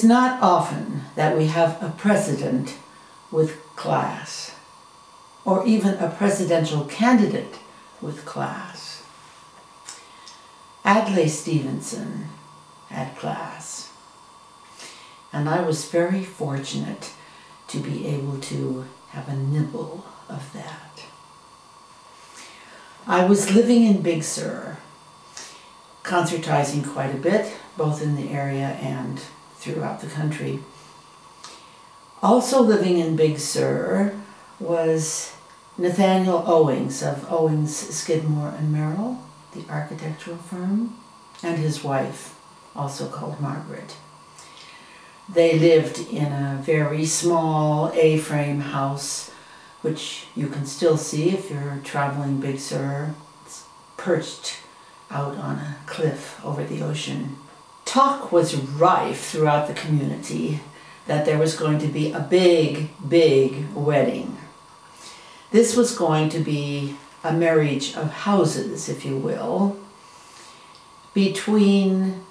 It's not often that we have a president with class, or even a presidential candidate with class. Adlai Stevenson had class, and I was very fortunate to be able to have a nibble of that. I was living in Big Sur, concertizing quite a bit, both in the area and throughout the country. Also living in Big Sur was Nathaniel Owings of Owings, Skidmore and Merrill, the architectural firm, and his wife, also called Margaret. They lived in a very small A-frame house, which you can still see if you're traveling Big Sur. It's perched out on a cliff over the ocean. Talk was rife throughout the community that there was going to be a big, big wedding. This was going to be a marriage of houses, if you will, between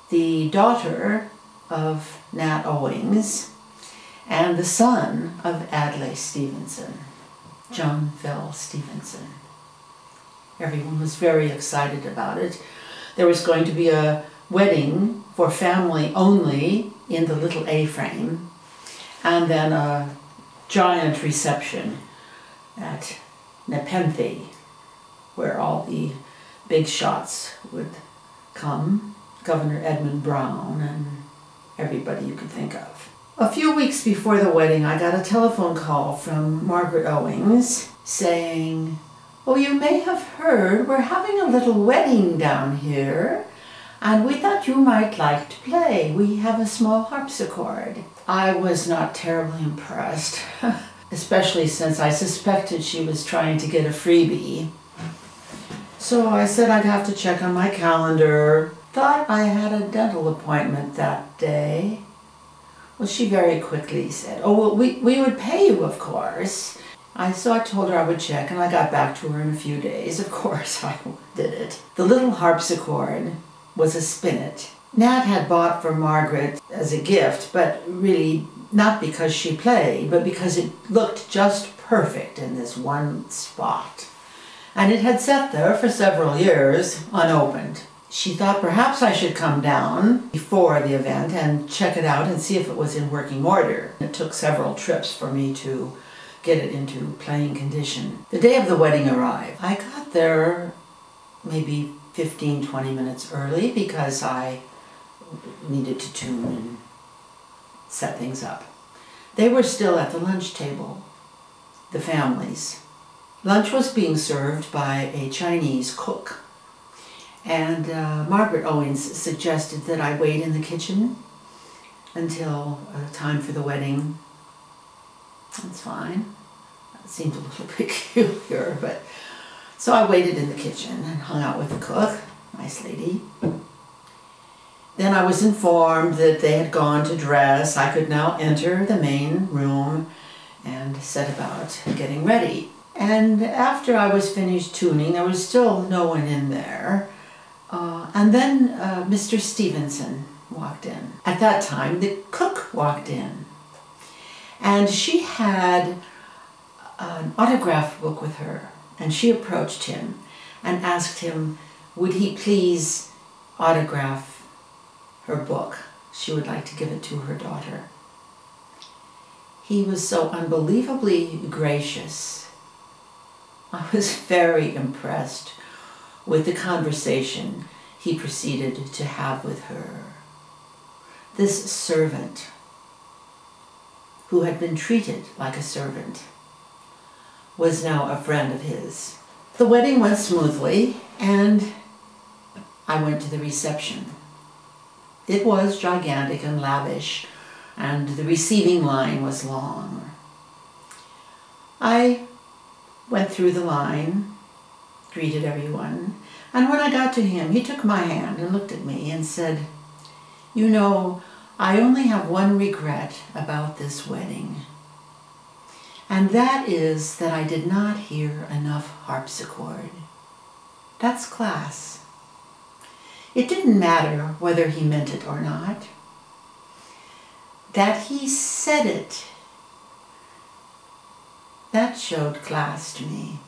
the daughter of Nat Owings and the son of Adlai Stevenson, John Fell Stevenson. Everyone was very excited about it. There was going to be a wedding for family only in the little A-frame, and then a giant reception at Nepenthe, where all the big shots would come, Governor Edmund Brown and everybody you could think of. A few weeks before the wedding, I got a telephone call from Margaret Owings saying, "Oh, you may have heard we're having a little wedding down here, and we thought you might like to play. We have a small harpsichord." I was not terribly impressed, especially since I suspected she was trying to get a freebie. So I said I'd have to check on my calendar. Thought I had a dental appointment that day. Well, she very quickly said, "Oh, well, we would pay you, of course." So I told her I would check, and I got back to her in a few days. Of course, I did it. The little harpsichord was a spinet. Nat had bought for Margaret as a gift, but really not because she played, but because it looked just perfect in this one spot. And it had sat there for several years, unopened. She thought perhaps I should come down before the event and check it out and see if it was in working order. It took several trips for me to get it into playing condition. The day of the wedding arrived. I got there maybe 15-20 minutes early because I needed to tune and set things up. They were still at the lunch table, the families. Lunch was being served by a Chinese cook, and Margaret Owings suggested that I wait in the kitchen until time for the wedding. That's fine. It seemed a little peculiar, but so I waited in the kitchen and hung out with the cook, nice lady. Then I was informed that they had gone to dress. I could now enter the main room and set about getting ready. And after I was finished tuning, there was still no one in there. And then Mr. Stevenson walked in. At that time, the cook walked in. And she had an autograph book with her. And she approached him and asked him, would he please autograph her book? She would like to give it to her daughter. He was so unbelievably gracious. I was very impressed with the conversation he proceeded to have with her. This servant, who had been treated like a servant, was now a friend of his. The wedding went smoothly, and I went to the reception. It was gigantic and lavish, and the receiving line was long. I went through the line, greeted everyone, and when I got to him, he took my hand and looked at me and said, "You know, I only have one regret about this wedding, and that is that I did not hear enough harpsichord. That's class." It didn't matter whether he meant it or not. that he said it, that showed class to me.